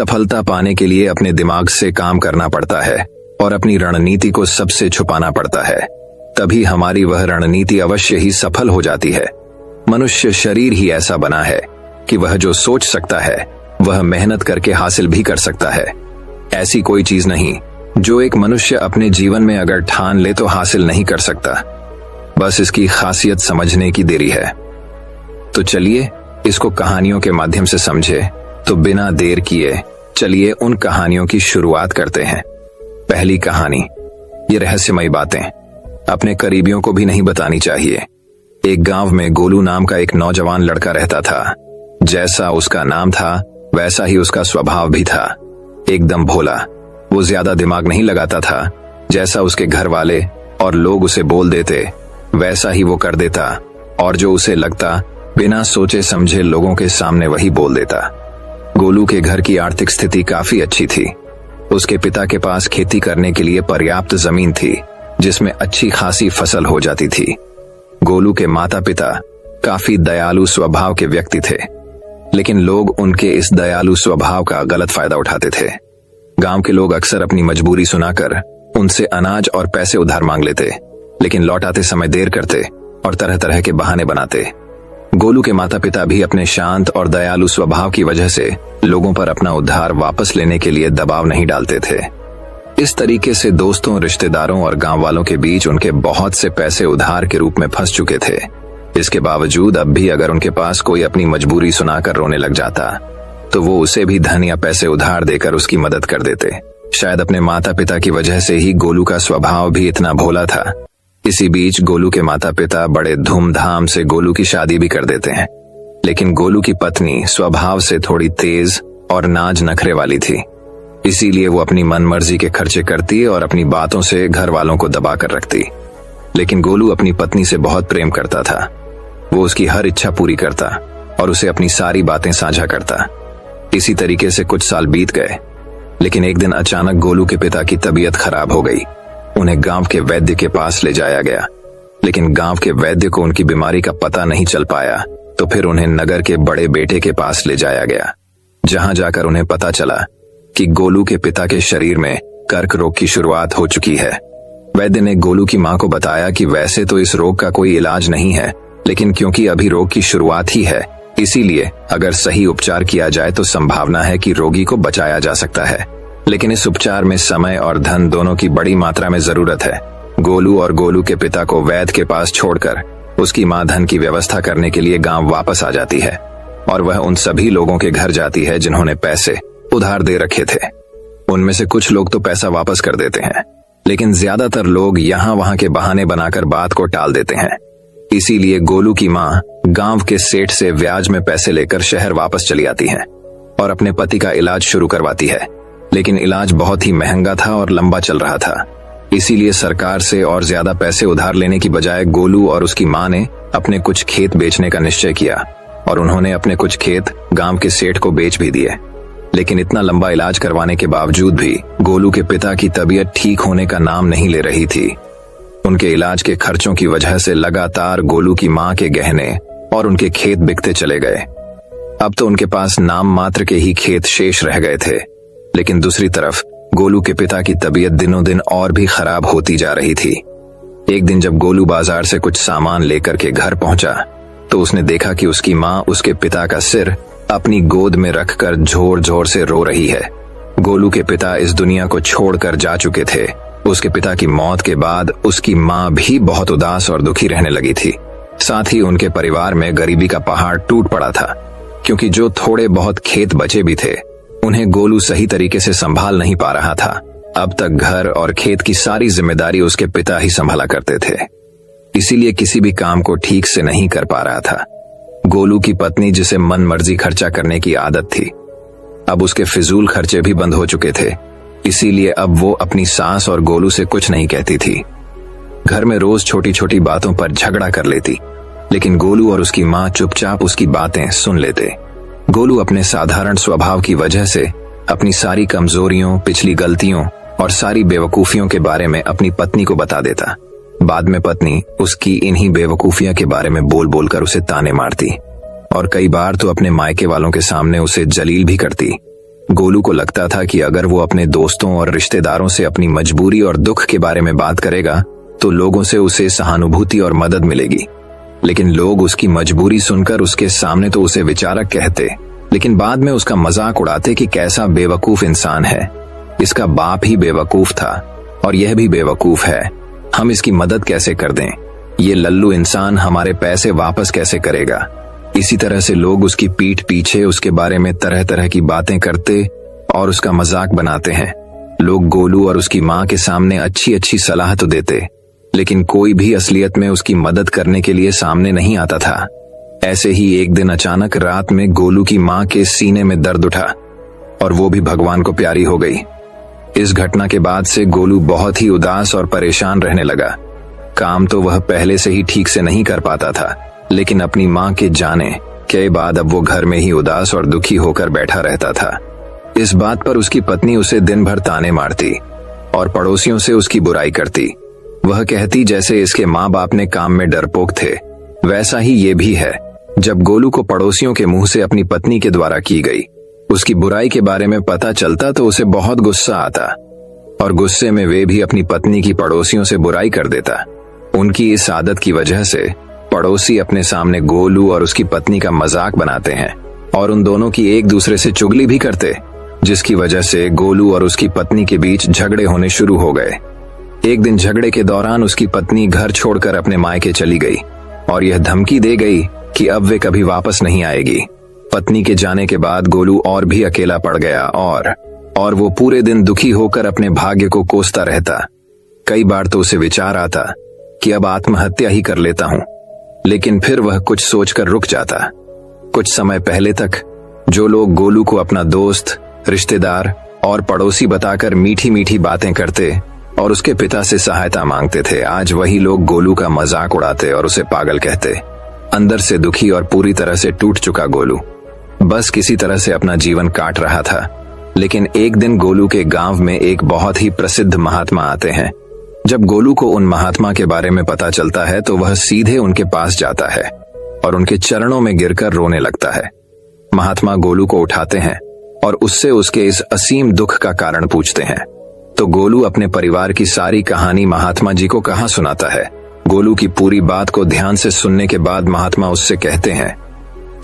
सफलता पाने के लिए अपने दिमाग से काम करना पड़ता है और अपनी रणनीति को सबसे छुपाना पड़ता है। तभी हमारी वह रणनीति अवश्य ही सफल हो जाती है। मनुष्य शरीर ही ऐसा बना है कि वह जो सोच सकता है वह मेहनत करके हासिल भी कर सकता है। ऐसी कोई चीज नहीं जो एक मनुष्य अपने जीवन में अगर ठान ले तो हासिल नहीं कर सकता। बस इसकी खासियत समझने की देरी है। तो चलिए इसको कहानियों के माध्यम से समझे। तो बिना देर किए चलिए उन कहानियों की शुरुआत करते हैं। पहली कहानी, ये रहस्यमयी बातें अपने करीबियों को भी नहीं बतानी चाहिए। एक गांव में गोलू नाम का एक नौजवान लड़का रहता था। जैसा उसका नाम था वैसा ही उसका स्वभाव भी था, एकदम भोला। वो ज्यादा दिमाग नहीं लगाता था। जैसा उसके घर वाले और लोग उसे बोल देते वैसा ही वो कर देता, और जो उसे लगता बिना सोचे समझे लोगों के सामने वही बोल देता। गोलू के घर की आर्थिक स्थिति काफी अच्छी थी। उसके पिता के पास खेती करने के लिए पर्याप्त जमीन थी जिसमें अच्छी खासी फसल हो जाती थी। गोलू के माता पिता काफी दयालु स्वभाव के व्यक्ति थे, लेकिन लोग उनके इस दयालु स्वभाव का गलत फायदा उठाते थे। गांव के लोग अक्सर अपनी मजबूरी सुनाकर उनसे अनाज और पैसे उधार मांग लेते, लेकिन लौटाते समय देर करते और तरह तरह के बहाने बनाते। गोलू के माता पिता भी अपने शांत और दयालु स्वभाव की वजह से लोगों पर अपना उधार वापस लेने के लिए दबाव नहीं डालते थे। इस तरीके से दोस्तों, रिश्तेदारों और गांव वालों के बीच उनके बहुत से पैसे उधार के रूप में फंस चुके थे। इसके बावजूद अब भी अगर उनके पास कोई अपनी मजबूरी सुनाकर रोने लग जाता तो वो उसे भी धन या पैसे उधार देकर उसकी मदद कर देते। शायद अपने माता पिता की वजह से ही गोलू का स्वभाव भी इतना भोला था। इसी बीच गोलू के माता पिता बड़े धूमधाम से गोलू की शादी भी कर देते हैं, लेकिन गोलू की पत्नी स्वभाव से थोड़ी तेज और नाज नखरे वाली थी। इसीलिए वो अपनी मनमर्जी के खर्चे करती और अपनी बातों से घर वालों को दबा कर रखती। लेकिन गोलू अपनी पत्नी से बहुत प्रेम करता था। वो उसकी हर इच्छा पूरी करता और उसे अपनी सारी बातें साझा करता। इसी तरीके से कुछ साल बीत गए, लेकिन एक दिन अचानक गोलू के पिता की तबीयत खराब हो गई। उन्हें गांव के वैद्य के पास ले जाया गया, लेकिन गांव के वैद्य को उनकी बीमारी का पता नहीं चल पाया। तो फिर उन्हें नगर के बड़े बेटे के पास ले जाया गया, जहां जाकर उन्हें पता चला कि गोलू के पिता के शरीर में कर्क रोग की शुरुआत हो चुकी है। वैद्य ने गोलू की मां को बताया कि वैसे तो इस रोग का कोई इलाज नहीं है, लेकिन क्योंकि अभी रोग की शुरुआत ही है, इसीलिए अगर सही उपचार किया जाए तो संभावना है कि रोगी को बचाया जा सकता है। लेकिन इस उपचार में समय और धन दोनों की बड़ी मात्रा में जरूरत है। गोलू और गोलू के पिता को वैद्य के पास छोड़कर उसकी मां धन की व्यवस्था करने के लिए गांव वापस आ जाती है, और वह उन सभी लोगों के घर जाती है जिन्होंने पैसे उधार दे रखे थे। उनमें से कुछ लोग तो पैसा वापस कर देते हैं, लेकिन ज्यादातर लोग यहाँ वहां के बहाने बनाकर बात को टाल देते हैं। इसीलिए गोलू की मां गांव के सेठ से ब्याज में पैसे लेकर शहर वापस चली आती है और अपने पति का इलाज शुरू करवाती है। लेकिन इलाज बहुत ही महंगा था और लंबा चल रहा था। इसीलिए सरकार से और ज्यादा पैसे उधार लेने की बजाय गोलू और उसकी मां ने अपने कुछ खेत बेचने का निश्चय किया, और उन्होंने अपने कुछ खेत गांव के सेठ को बेच भी दिए। लेकिन इतना लंबा इलाज करवाने के बावजूद भी गोलू के पिता की तबीयत ठीक होने का नाम नहीं ले रही थी। उनके इलाज के खर्चों की वजह से लगातार गोलू की मां के गहने और उनके खेत बिकते चले गए। अब तो उनके पास नाम मात्र के ही खेत शेष रह गए थे। लेकिन दूसरी तरफ गोलू के पिता की तबीयत दिनों दिन और भी खराब होती जा रही थी। एक दिन जब गोलू बाजार से कुछ सामान लेकर के घर पहुंचा तो उसने देखा कि उसकी मां उसके पिता का सिर अपनी गोद में रखकर जोर जोर से रो रही है। गोलू के पिता इस दुनिया को छोड़कर जा चुके थे। उसके पिता की मौत के बाद उसकी मां भी बहुत उदास और दुखी रहने लगी थी। साथ ही उनके परिवार में गरीबी का पहाड़ टूट पड़ा था, क्योंकि जो थोड़े बहुत खेत बचे भी थे उन्हें गोलू सही तरीके से संभाल नहीं पा रहा था। अब तक घर और खेत की सारी जिम्मेदारी उसके पिता ही संभाला करते थे, इसीलिए किसी भी काम को ठीक से नहीं कर पा रहा था। गोलू की पत्नी, जिसे मन मर्जी खर्चा करने की आदत थी, अब उसके फिजूल खर्चे भी बंद हो चुके थे। इसीलिए अब वो अपनी सास और गोलू से कुछ नहीं कहती थी। घर में रोज छोटी छोटी बातों पर झगड़ा कर लेती, लेकिन गोलू और उसकी मां चुपचाप उसकी बातें सुन लेते। गोलू अपने साधारण स्वभाव की वजह से अपनी सारी कमजोरियों, पिछली गलतियों और सारी बेवकूफियों के बारे में अपनी पत्नी को बता देता। बाद में पत्नी उसकी इन्हीं बेवकूफियों के बारे में बोल बोलकर उसे ताने मारती, और कई बार तो अपने मायके वालों के सामने उसे जलील भी करती। गोलू को लगता था कि अगर वो अपने दोस्तों और रिश्तेदारों से अपनी मजबूरी और दुख के बारे में बात करेगा तो लोगों से उसे सहानुभूति और मदद मिलेगी। लेकिन लोग उसकी मजबूरी सुनकर उसके सामने तो उसे विचारक कहते, लेकिन बाद में उसका मजाक उड़ाते कि कैसा बेवकूफ इंसान है, इसका बाप ही बेवकूफ था और यह भी बेवकूफ है, हम इसकी मदद कैसे कर दें, ये लल्लू इंसान हमारे पैसे वापस कैसे करेगा। इसी तरह से लोग उसकी पीठ पीछे उसके बारे में तरह तरह की बातें करते और उसका मजाक बनाते हैं। लोग गोलू और उसकी माँ के सामने अच्छी अच्छी सलाह तो देते, लेकिन कोई भी असलियत में उसकी मदद करने के लिए सामने नहीं आता था। ऐसे ही एक दिन अचानक रात में गोलू की माँ के सीने में दर्द उठा और वो भी भगवान को प्यारी हो गई। इस घटना के बाद से गोलू बहुत ही उदास और परेशान रहने लगा। काम तो वह पहले से ही ठीक से नहीं कर पाता था, लेकिन अपनी माँ के जाने के बाद अब वो घर में ही उदास और दुखी होकर बैठा रहता था। इस बात पर उसकी पत्नी उसे दिन भर ताने मारती और पड़ोसियों से उसकी बुराई करती। वह कहती जैसे इसके माँ बाप ने काम में डरपोक थे, वैसा ही ये भी है। जब गोलू को पड़ोसियों के मुंह से अपनी पत्नी के द्वारा की गई उसकी बुराई के बारे में पता चलता तो उसे बहुत गुस्सा आता और गुस्से में वे भी अपनी पत्नी की पड़ोसियों से बुराई कर देता। उनकी इस आदत की वजह से पड़ोसी अपने सामने गोलू और उसकी पत्नी का मजाक बनाते हैं और उन दोनों की एक दूसरे से चुगली भी करते, जिसकी वजह से गोलू और उसकी पत्नी के बीच झगड़े होने शुरू हो गए। एक दिन झगड़े के दौरान उसकी पत्नी घर छोड़कर अपने मायके चली गई और यह धमकी दे गई कि अब वे कभी वापस नहीं आएगी। पत्नी के जाने के बाद गोलू और भी अकेला पड़ गया और वो पूरे दिन दुखी होकर अपने भाग्य को कोसता रहता। कई बार तो उसे विचार आता कि अब आत्महत्या ही कर लेता हूं, लेकिन फिर वह कुछ सोचकर रुक जाता। कुछ समय पहले तक जो लोग गोलू को अपना दोस्त, रिश्तेदार और पड़ोसी बताकर मीठी मीठी बातें करते और उसके पिता से सहायता मांगते थे, आज वही लोग गोलू का मजाक उड़ाते और उसे पागल कहते। अंदर से दुखी और पूरी तरह से टूट चुका गोलू बस किसी तरह से अपना जीवन काट रहा था। लेकिन एक दिन गोलू के गांव में एक बहुत ही प्रसिद्ध महात्मा आते हैं। जब गोलू को उन महात्मा के बारे में पता चलता है तो वह सीधे उनके पास जाता है और उनके चरणों में गिरकर रोने लगता है। महात्मा गोलू को उठाते हैं और उससे उसके इस असीम दुख का कारण पूछते हैं। तो गोलू अपने परिवार की सारी कहानी महात्मा जी को कहाँ सुनाता है। गोलू की पूरी बात को ध्यान से सुनने के बाद महात्मा उससे कहते हैं,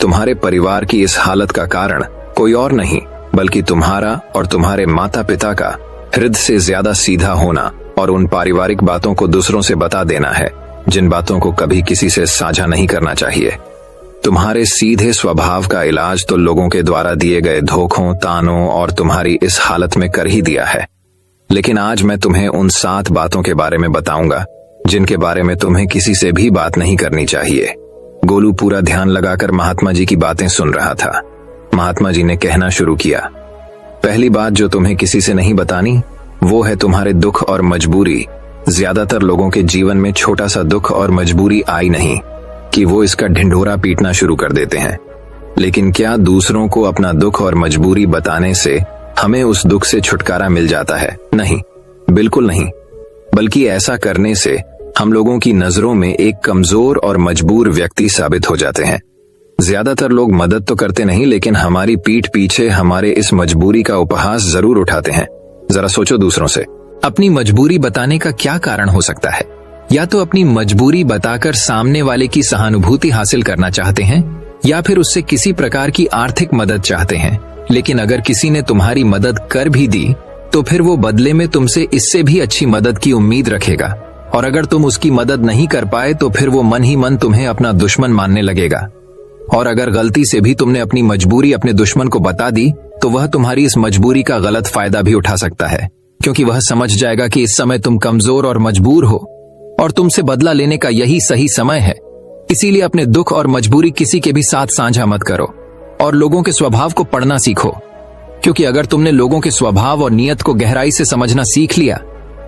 तुम्हारे परिवार की इस हालत का कारण कोई और नहीं बल्कि तुम्हारा और तुम्हारे माता पिता का हृदय से ज्यादा सीधा होना और उन पारिवारिक बातों को दूसरों से बता देना है जिन बातों को कभी किसी से साझा नहीं करना चाहिए। तुम्हारे सीधे स्वभाव का इलाज तो लोगों के द्वारा दिए गए धोखों, तानों और तुम्हारी इस हालत में कर ही दिया है। लेकिन आज मैं तुम्हें उन 7 बातों के बारे में बताऊंगा जिनके बारे में तुम्हें किसी से भी बात नहीं करनी चाहिए। गोलू पूरा ध्यान लगाकर महात्मा जी की बातें सुन रहा था। महात्मा जी ने कहना शुरू किया, पहली बात जो तुम्हें किसी से नहीं बतानी वो है तुम्हारे दुख और मजबूरी। ज्यादातर लोगों के जीवन में छोटा सा दुख और मजबूरी आई नहीं कि वो इसका ढिंढोरा पीटना शुरू कर देते हैं। लेकिन क्या दूसरों को अपना दुख और मजबूरी बताने से हमें उस दुख से छुटकारा मिल जाता है? नहीं, बिल्कुल नहीं। बल्कि ऐसा करने से हम लोगों की नजरों में एक कमजोर और मजबूर व्यक्ति साबित हो जाते हैं। ज्यादातर लोग मदद तो करते नहीं, लेकिन हमारी पीठ पीछे हमारे इस मजबूरी का उपहास जरूर उठाते हैं। जरा सोचो दूसरों से अपनी मजबूरी बताने का क्या कारण हो सकता है। या तो अपनी मजबूरी बताकर सामने वाले की सहानुभूति हासिल करना चाहते हैं या फिर उससे किसी प्रकार की आर्थिक मदद चाहते हैं। लेकिन अगर किसी ने तुम्हारी मदद कर भी दी तो फिर वो बदले में तुमसे इससे भी अच्छी मदद की उम्मीद रखेगा, और अगर तुम उसकी मदद नहीं कर पाए तो फिर वो मन ही मन तुम्हें अपना दुश्मन मानने लगेगा। और अगर गलती से भी तुमने अपनी मजबूरी अपने दुश्मन को बता दी तो वह तुम्हारी इस मजबूरी का गलत फायदा भी उठा सकता है, क्योंकि वह समझ जाएगा कि इस समय तुम कमजोर और मजबूर हो और तुमसे बदला लेने का यही सही समय है। इसीलिए अपने दुख और मजबूरी किसी के भी साथ साझा मत करो और लोगों के स्वभाव को पढ़ना सीखो, क्योंकि अगर तुमने लोगों के स्वभाव और नियत को गहराई से समझना सीख लिया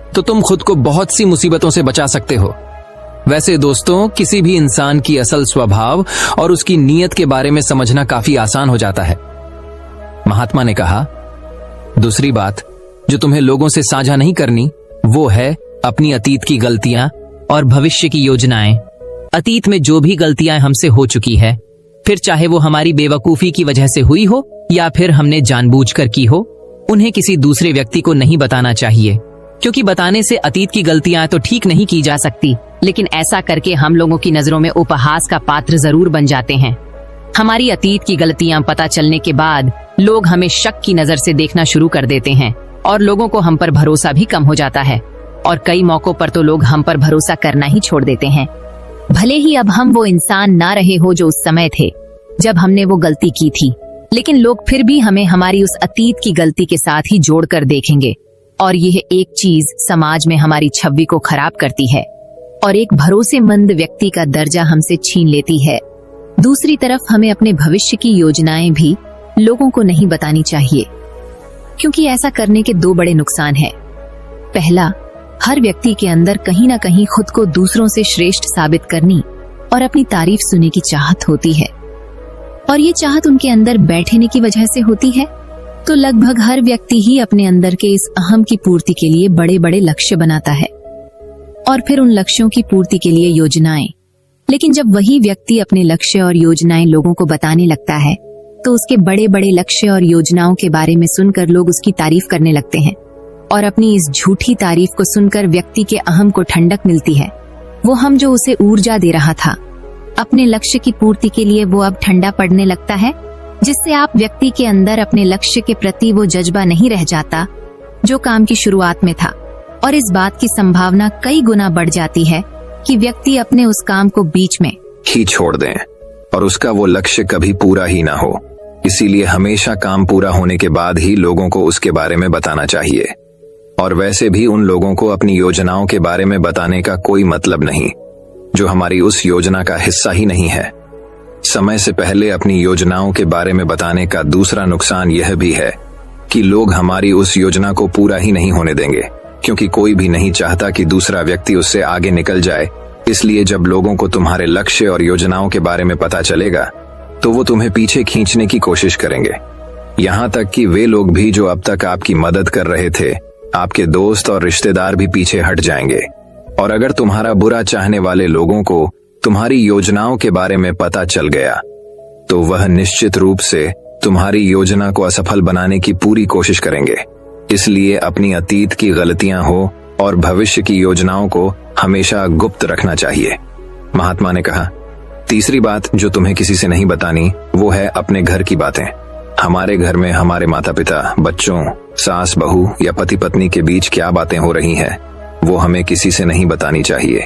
तो तुम खुद को बहुत सी मुसीबतों से बचा सकते हो। वैसे दोस्तों, किसी भी इंसान की असल स्वभाव और उसकी नीयत के बारे में समझना काफी आसान हो जाता है। महात्मा ने कहा, दूसरी बात जो तुम्हें लोगों से साझा नहीं करनी वो है अपनी अतीत की गलतियां और भविष्य की योजनाएं। अतीत में जो भी गलतियां हमसे हो चुकी है फिर चाहे वो हमारी बेवकूफी की वजह से हुई हो या फिर हमने जानबूझकर की हो, उन्हें किसी दूसरे व्यक्ति को नहीं बताना चाहिए, क्योंकि बताने से अतीत की गलतियां तो ठीक नहीं की जा सकती, लेकिन ऐसा करके हम लोगों की नजरों में उपहास का पात्र जरूर बन जाते हैं। हमारी अतीत की गलतियां पता चलने के बाद लोग हमें शक की नजर से देखना शुरू कर देते हैं और लोगों को हम पर भरोसा भी कम हो जाता है, और कई मौकों पर तो लोग हम पर भरोसा करना ही छोड़ देते हैं। भले ही अब हम वो इंसान ना रहे हो जो उस समय थे जब हमने वो गलती की थी, लेकिन लोग फिर भी हमें हमारी उस अतीत की गलती के साथ ही जोड़कर देखेंगे, और यह एक चीज समाज में हमारी छवि को खराब करती है और एक भरोसेमंद व्यक्ति का दर्जा हमसे छीन लेती है। दूसरी तरफ हमें अपने भविष्य की योजनाएं भी लोगों को नहीं बतानी चाहिए, क्योंकि ऐसा करने के दो बड़े नुकसान हैं। पहला, हर व्यक्ति के अंदर कहीं ना कहीं खुद को दूसरों से श्रेष्ठ साबित करनी और अपनी तारीफ सुनने की चाहत होती है, और ये चाहत उनके अंदर बैठने की वजह से होती है। तो लगभग हर व्यक्ति ही अपने अंदर के इस अहम की पूर्ति के लिए बड़े बड़े लक्ष्य बनाता है और फिर उन लक्ष्यों की पूर्ति के लिए योजनाएं। लेकिन जब वही व्यक्ति अपने लक्ष्य और योजनाएं लोगों को बताने लगता है, तो उसके बड़े बड़े लक्ष्य और योजनाओं के बारे में सुनकर लोग उसकी तारीफ करने लगते हैं, और अपनी इस झूठी तारीफ को सुनकर व्यक्ति के अहम को ठंडक मिलती है। वो हम जो उसे ऊर्जा दे रहा था अपने लक्ष्य की पूर्ति के लिए, वो अब ठंडा पड़ने लगता है, जिससे आप व्यक्ति के अंदर अपने लक्ष्य के प्रति वो जज्बा नहीं रह जाता जो काम की शुरुआत में था, और इस बात की संभावना कई गुना बढ़ जाती है कि व्यक्ति अपने उस काम को बीच में ही छोड़ दें और उसका वो लक्ष्य कभी पूरा ही ना हो। इसीलिए हमेशा काम पूरा होने के बाद ही लोगों को उसके बारे में बताना चाहिए, और वैसे भी उन लोगों को अपनी योजनाओं के बारे में बताने का कोई मतलब नहीं जो हमारी उस योजना का हिस्सा ही नहीं है। समय से पहले अपनी योजनाओं के बारे में बताने का दूसरा नुकसान यह भी है कि लोग हमारी उस योजना को पूरा ही नहीं होने देंगे, क्योंकि कोई भी नहीं चाहता कि दूसरा व्यक्ति उससे आगे निकल जाए। इसलिए जब लोगों को तुम्हारे लक्ष्य और योजनाओं के बारे में पता चलेगा, तो वो तुम्हें पीछे खींचने की कोशिश करेंगे। यहाँ तक कि वे लोग भी जो अब तक आपकी मदद कर रहे थे, आपके दोस्त और रिश्तेदार भी पीछे हट जाएंगे। और अगर तुम्हारा बुरा चाहने वाले लोगों को तुम्हारी योजनाओं के बारे में पता चल गया, तो वह निश्चित रूप से तुम्हारी योजना को असफल बनाने की पूरी कोशिश करेंगे। इसलिए अपनी अतीत की गलतियां हो और भविष्य की योजनाओं को हमेशा गुप्त रखना चाहिए। महात्मा ने कहा, तीसरी बात जो तुम्हें किसी से नहीं बतानी, वो है अपने घर की बातें। हमारे घर में हमारे माता पिता, बच्चों, सास बहू या पति पत्नी के बीच क्या बातें हो रही हैं, वो हमें किसी से नहीं बतानी चाहिए,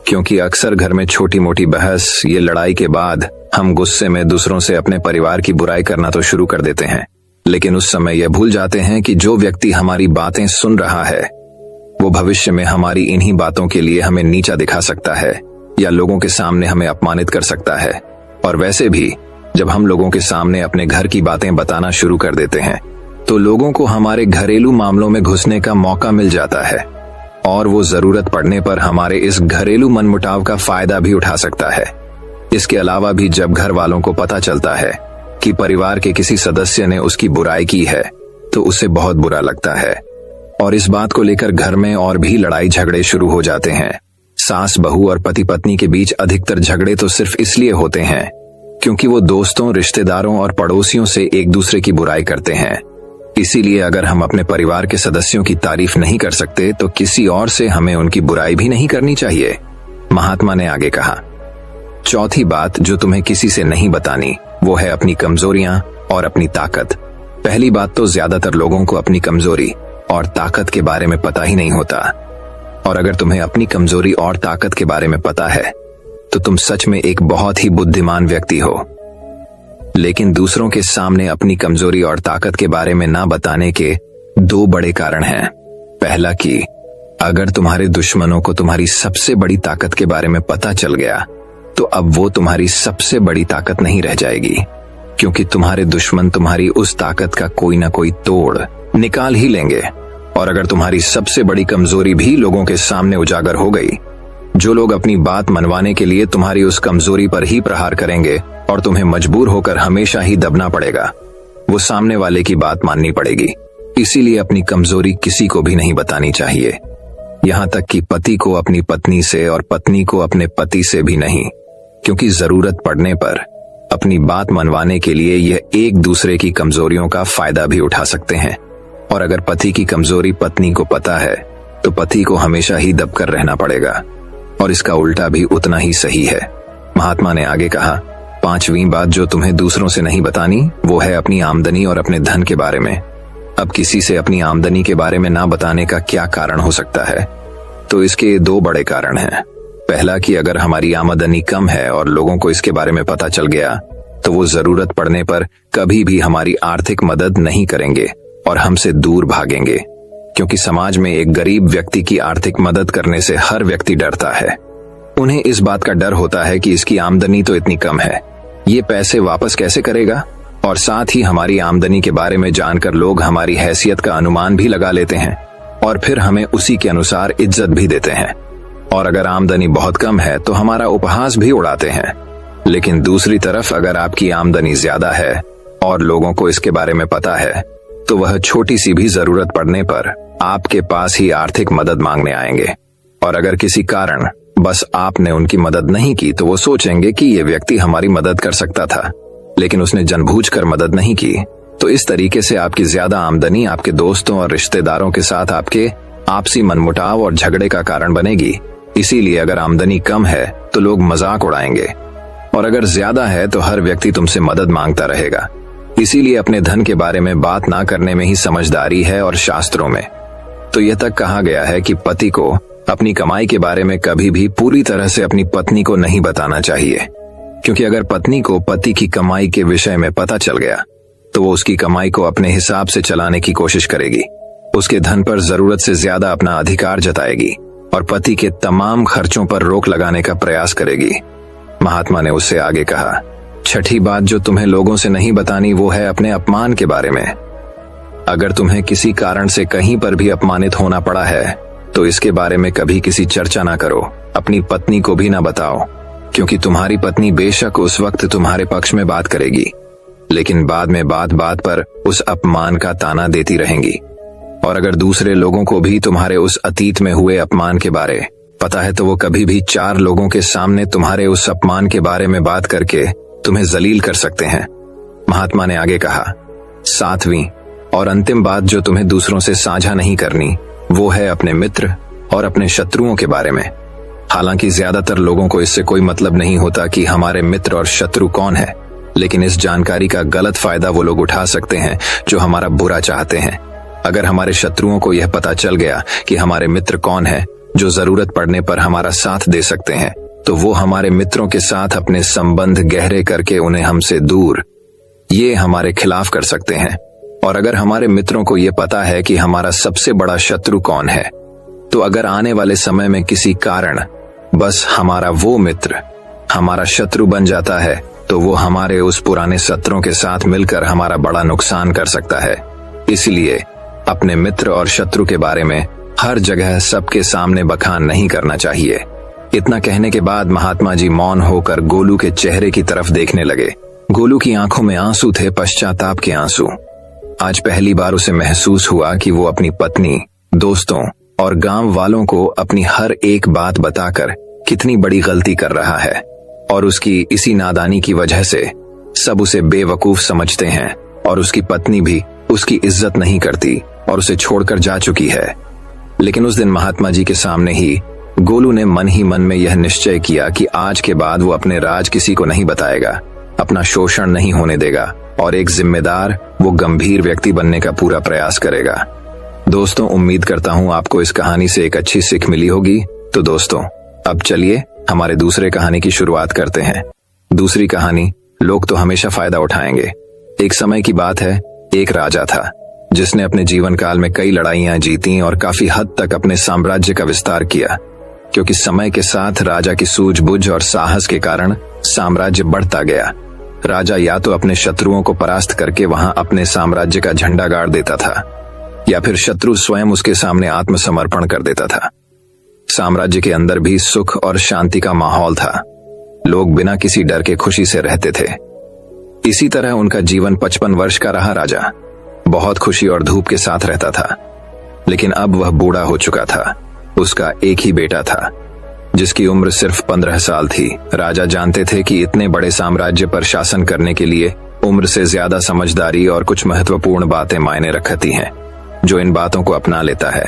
क्योंकि अक्सर घर में छोटी मोटी बहस, ये लड़ाई के बाद हम गुस्से में दूसरों से अपने परिवार की बुराई करना तो शुरू कर देते हैं, लेकिन उस समय यह भूल जाते हैं कि जो व्यक्ति हमारी बातें सुन रहा है, वो भविष्य में हमारी इन्हीं बातों के लिए हमें नीचा दिखा सकता है या लोगों के सामने हमें अपमानित कर सकता है। और वैसे भी जब हम लोगों के सामने अपने घर की बातें बताना शुरू कर देते हैं, तो लोगों को हमारे घरेलू मामलों में घुसने का मौका मिल जाता है, और वो जरूरत पड़ने पर हमारे इस घरेलू मनमुटाव का फायदा भी उठा सकता है। इसके अलावा भी जब घर वालों को पता चलता है कि परिवार के किसी सदस्य ने उसकी बुराई की है, तो उसे बहुत बुरा लगता है, और इस बात को लेकर घर में और भी लड़ाई झगड़े शुरू हो जाते हैं। सास बहू और पति पत्नी के बीच अधिकतर झगड़े तो सिर्फ इसलिए होते हैं क्योंकि वो दोस्तों, रिश्तेदारों और पड़ोसियों से एक दूसरे की बुराई करते हैं। इसीलिए अगर हम अपने परिवार के सदस्यों की तारीफ नहीं कर सकते, तो किसी और से हमें उनकी बुराई भी नहीं करनी चाहिए। महात्मा ने आगे कहा, चौथी बात जो तुम्हें किसी से नहीं बतानी, वो है अपनी कमजोरियां और अपनी ताकत। पहली बात तो ज्यादातर लोगों को अपनी कमजोरी और ताकत के बारे में पता ही नहीं होता, और अगर तुम्हें अपनी कमजोरी और ताकत के बारे में पता है, तो तुम सच में एक बहुत ही बुद्धिमान व्यक्ति हो। लेकिन दूसरों के सामने अपनी कमजोरी और ताकत के बारे में ना बताने के दो बड़े कारण हैं। पहला कि अगर तुम्हारे दुश्मनों को तुम्हारी सबसे बड़ी ताकत के बारे में पता चल गया, तो अब वो तुम्हारी सबसे बड़ी ताकत नहीं रह जाएगी, क्योंकि तुम्हारे दुश्मन तुम्हारी उस ताकत का कोई ना कोई तोड़ निकाल ही लेंगे। और अगर तुम्हारी सबसे बड़ी कमजोरी भी लोगों के सामने उजागर हो गई, जो लोग अपनी बात मनवाने के लिए तुम्हारी उस कमजोरी पर ही प्रहार करेंगे और तुम्हें मजबूर होकर हमेशा ही दबना पड़ेगा, वो सामने वाले की बात माननी पड़ेगी। इसीलिए अपनी कमजोरी किसी को भी नहीं बतानी चाहिए, यहाँ तक कि पति को अपनी पत्नी से और पत्नी को अपने पति से भी नहीं, क्योंकि जरूरत पड़ने पर अपनी बात मनवाने के लिए यह एक दूसरे की कमजोरियों का फायदा भी उठा सकते हैं। और अगर पति की कमजोरी पत्नी को पता है तो पति को हमेशा ही दबकर रहना पड़ेगा, और इसका उल्टा भी उतना ही सही है। महात्मा ने आगे कहा, 5वीं बात जो तुम्हें दूसरों से नहीं बतानी वो है अपनी आमदनी और अपने धन के बारे में। अब किसी से अपनी आमदनी के बारे में ना बताने का क्या कारण हो सकता है? तो इसके 2 बड़े कारण हैं। पहला कि अगर हमारी आमदनी कम है और लोगों को इसके बारे में पता चल गया तो वो जरूरत पड़ने पर कभी भी हमारी आर्थिक मदद नहीं करेंगे और हमसे दूर भागेंगे, क्योंकि समाज में एक गरीब व्यक्ति की आर्थिक मदद करने से हर व्यक्ति डरता है। उन्हें इस बात का डर होता है कि इसकी आमदनी तो इतनी कम है, ये पैसे वापस कैसे करेगा। और साथ ही हमारी आमदनी के बारे में जानकर लोग हमारी हैसियत का अनुमान भी लगा लेते हैं और फिर हमें उसी के अनुसार इज्जत भी देते हैं। और अगर आमदनी बहुत कम है तो हमारा उपहास भी उड़ाते हैं। लेकिन दूसरी तरफ अगर आपकी आमदनी ज्यादा है और लोगों को इसके बारे में पता है तो वह छोटी सी भी जरूरत पड़ने पर आपके पास ही आर्थिक मदद मांगने आएंगे। और अगर किसी कारण बस आपने उनकी मदद नहीं की तो वो सोचेंगे कि ये व्यक्ति हमारी मदद कर सकता था, लेकिन उसने जानबूझकर मदद नहीं की। तो इस तरीके से आपकी ज्यादा आमदनी आपके दोस्तों और रिश्तेदारों के साथ आपके आपसी मनमुटाव और झगड़े का कारण बनेगी। इसीलिए अगर आमदनी कम है तो लोग मजाक उड़ाएंगे, और अगर ज्यादा है तो हर व्यक्ति तुमसे मदद मांगता रहेगा। इसीलिए अपने धन के बारे में बात ना करने में ही समझदारी है। और शास्त्रों में तो यह तक कहा गया है कि पति को अपनी कमाई के बारे में कभी भी पूरी तरह से अपनी पत्नी को नहीं बताना चाहिए, क्योंकि अगर पत्नी को पति की कमाई के विषय में पता चल गया तो वो उसकी कमाई को अपने हिसाब से चलाने की कोशिश करेगी, उसके धन पर जरूरत से ज्यादा अपना अधिकार जताएगी और पति के तमाम खर्चों पर रोक लगाने का प्रयास करेगी। महात्मा ने उससे आगे कहा, 6ठी बात जो तुम्हें लोगों से नहीं बतानी वो है अपने अपमान के बारे में। अगर तुम्हें किसी कारण से कहीं पर भी अपमानित होना पड़ा है तो इसके बारे में कभी किसी चर्चा ना करो, अपनी पत्नी को भी ना बताओ, क्योंकि तुम्हारी पत्नी बेशक उस वक्त तुम्हारे पक्ष में बात करेगी, लेकिन बाद में बात पर उस अपमान का ताना देती रहेंगी। और अगर दूसरे लोगों को भी तुम्हारे उस अतीत में हुए अपमान के बारे पता है तो वो कभी भी 4 लोगों के सामने तुम्हारे उस अपमान के बारे में बात करके तुम्हें जलील कर सकते हैं। महात्मा ने आगे कहा, 7वीं और अंतिम बात जो तुम्हें दूसरों से साझा नहीं करनी वो है अपने मित्र और अपने शत्रुओं के बारे में। हालांकि ज्यादातर लोगों को इससे कोई मतलब नहीं होता कि हमारे मित्र और शत्रु कौन है, लेकिन इस जानकारी का गलत फायदा वो लोग उठा सकते हैं जो हमारा बुरा चाहते हैं। अगर हमारे शत्रुओं को यह पता चल गया कि हमारे मित्र कौन है जो जरूरत पड़ने पर हमारा साथ दे सकते हैं, तो वो हमारे मित्रों के साथ अपने संबंध गहरे करके उन्हें हमसे दूर ये हमारे खिलाफ कर सकते हैं। और अगर हमारे मित्रों को यह पता है कि हमारा सबसे बड़ा शत्रु कौन है, तो अगर आने वाले समय में किसी कारण बस हमारा वो मित्र हमारा शत्रु बन जाता है तो वो हमारे उस पुराने शत्रुओं के साथ मिलकर हमारा बड़ा नुकसान कर सकता है। इसलिए अपने मित्र और शत्रु के बारे में हर जगह सबके सामने बखान नहीं करना चाहिए। इतना कहने के बाद महात्मा जी मौन होकर गोलू के चेहरे की तरफ देखने लगे। गोलू की आंखों में आंसू थे, पश्चाताप के आंसू। आज पहली बार उसे महसूस हुआ कि वो अपनी पत्नी, दोस्तों और गांव वालों को अपनी हर एक बात बताकर कितनी बड़ी गलती कर रहा है, और उसकी इसी नादानी की वजह से सब उसे बेवकूफ समझते हैं और उसकी पत्नी भी उसकी इज्जत नहीं करती और उसे छोड़कर जा चुकी है। लेकिन उस दिन महात्मा जी के सामने ही गोलू ने मन ही मन में यह निश्चय किया कि आज के बाद वो अपने राज किसी को नहीं बताएगा, अपना शोषण नहीं होने देगा और एक जिम्मेदार वो गंभीर व्यक्ति बनने का पूरा प्रयास करेगा। दोस्तों, उम्मीद करता हूँ आपको इस कहानी से एक अच्छी सीख मिली होगी। तो दोस्तों, अब चलिए हमारे दूसरे कहानी की शुरुआत करते हैं। दूसरी कहानी, लोग तो हमेशा फायदा उठाएंगे। एक समय की बात है, एक राजा था जिसने अपने जीवन काल में कई लड़ाइयां जीती और काफी हद तक अपने साम्राज्य का विस्तार किया, क्योंकि समय के साथ राजा की सूझबूझ और साहस के कारण साम्राज्य बढ़ता गया। राजा या तो अपने शत्रुओं को परास्त करके वहां अपने साम्राज्य का झंडा गाड़ देता था, या फिर शत्रु स्वयं उसके सामने आत्मसमर्पण कर देता था। साम्राज्य के अंदर भी सुख और शांति का माहौल था। लोग बिना किसी डर के खुशी से रहते थे। इसी तरह उनका जीवन 55 वर्ष का रहा। राजा बहुत खुशी और धूप के साथ रहता था, लेकिन अब वह बूढ़ा हो चुका था। उसका एक ही बेटा था। जिसकी उम्र सिर्फ 15 साल थी। राजा जानते थे कि इतने बड़े साम्राज्य पर शासन करने के लिए उम्र से ज्यादा समझदारी और कुछ महत्वपूर्ण बातें मायने रखती हैं। जो इन बातों को अपना लेता है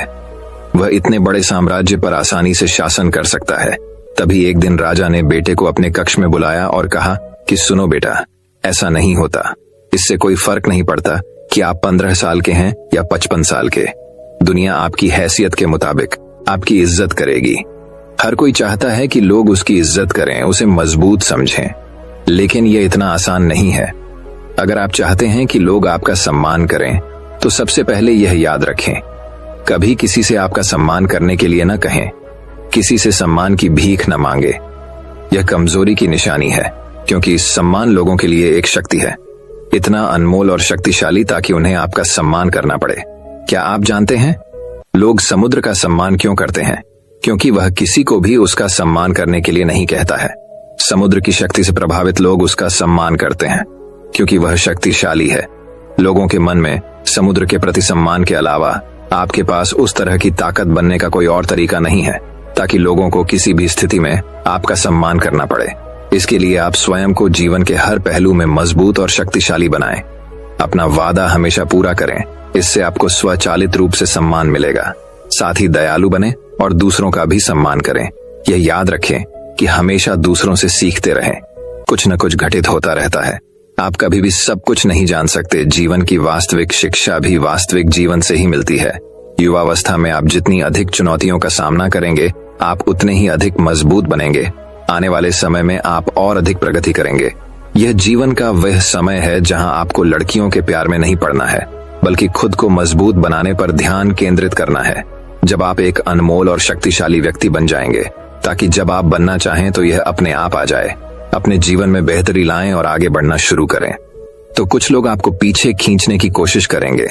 वह इतने बड़े साम्राज्य पर आसानी से शासन कर सकता है। तभी एक दिन राजा ने बेटे को अपने कक्ष में बुलाया और कहा कि सुनो बेटा, ऐसा नहीं होता। इससे कोई फर्क नहीं पड़ता कि आप 15 साल के हैं या 55 साल के। दुनिया आपकी हैसियत के मुताबिक आपकी इज्जत करेगी। हर कोई चाहता है कि लोग उसकी इज्जत करें, उसे मजबूत समझें, लेकिन यह इतना आसान नहीं है। अगर आप चाहते हैं कि लोग आपका सम्मान करें तो सबसे पहले यह याद रखें, कभी किसी से आपका सम्मान करने के लिए न कहें, किसी से सम्मान की भीख न मांगे। यह कमजोरी की निशानी है, क्योंकि सम्मान लोगों के लिए एक शक्ति है, इतना अनमोल और शक्तिशाली ताकि उन्हें आपका सम्मान करना पड़े। क्या आप जानते हैं लोग समुद्र का सम्मान क्यों करते हैं? क्योंकि वह किसी को भी उसका सम्मान करने के लिए नहीं कहता है। समुद्र की शक्ति से प्रभावित लोग उसका सम्मान करते हैं क्योंकि वह शक्तिशाली है। लोगों के मन में समुद्र के प्रति सम्मान के अलावा आपके पास उस तरह की ताकत बनने का कोई और तरीका नहीं है ताकि लोगों को किसी भी स्थिति में आपका सम्मान करना पड़े। इसके लिए आप स्वयं को जीवन के हर पहलू में मजबूत और शक्तिशाली बनाएं। अपना वादा हमेशा पूरा करें, इससे आपको स्वचालित रूप से सम्मान मिलेगा। साथ ही दयालु बने और दूसरों का भी सम्मान करें। यह याद रखें कि हमेशा दूसरों से सीखते रहें, कुछ न कुछ घटित होता रहता है। आप कभी भी सब कुछ नहीं जान सकते। जीवन की वास्तविक शिक्षा भी वास्तविक जीवन से ही मिलती है। युवावस्था में आप जितनी अधिक चुनौतियों का सामना करेंगे, आप उतने ही अधिक मजबूत बनेंगे। आने वाले समय में आप और अधिक प्रगति करेंगे। यह जीवन का वह समय है जहां आपको लड़कियों के प्यार में नहीं पड़ना है, बल्कि खुद को मजबूत बनाने पर ध्यान केंद्रित करना है। जब आप एक अनमोल और शक्तिशाली व्यक्ति बन जाएंगे, ताकि जब आप बनना चाहें तो यह अपने आप आ जाए। अपने जीवन में बेहतरी लाएं और आगे बढ़ना शुरू करें। तो कुछ लोग आपको पीछे खींचने की कोशिश करेंगे।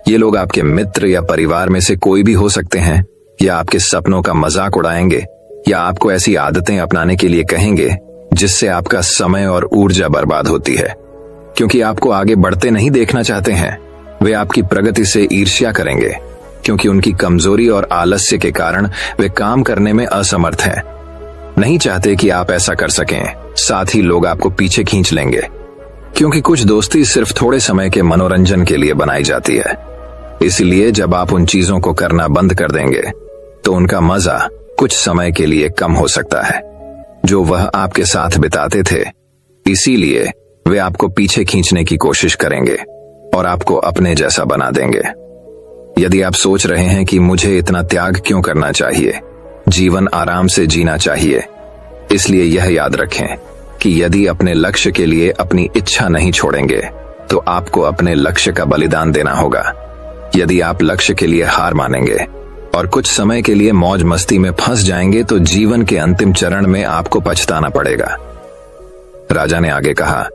ये लोग आपके मित्र या परिवार में से कोई भी हो सकते हैं, या आपके सपनों का मजाक उड़ाएंगे, या आपको ऐसी आदतें अपनाने के लिए कहेंगे जिससे आपका समय और ऊर्जा बर्बाद होती है। क्योंकि आपको आगे बढ़ते नहीं देखना चाहते हैं, वे आपकी प्रगति से ईर्ष्या करेंगे, क्योंकि उनकी कमजोरी और आलस्य के कारण वे काम करने में असमर्थ हैं। नहीं चाहते कि आप ऐसा कर सकें। साथ ही लोग आपको पीछे खींच लेंगे, क्योंकि कुछ दोस्ती सिर्फ थोड़े समय के मनोरंजन के लिए बनाई जाती है। इसलिए जब आप उन चीजों को करना बंद कर देंगे तो उनका मजा कुछ समय के लिए कम हो सकता है जो वह आपके साथ बिताते थे। इसीलिए वे आपको पीछे खींचने की कोशिश करेंगे और आपको अपने जैसा बना देंगे। यदि आप सोच रहे हैं कि मुझे इतना त्याग क्यों करना चाहिए, जीवन आराम से जीना चाहिए, इसलिए यह याद रखें कि यदि अपने लक्ष्य के लिए अपनी इच्छा नहीं छोड़ेंगे तो आपको अपने लक्ष्य का बलिदान देना होगा। यदि आप लक्ष्य के लिए हार मानेंगे और कुछ समय के लिए मौज मस्ती में फंस जाएंगे तो जीवन के अंतिम चरण में आपको पछताना पड़ेगा। राजा ने आगे कहा,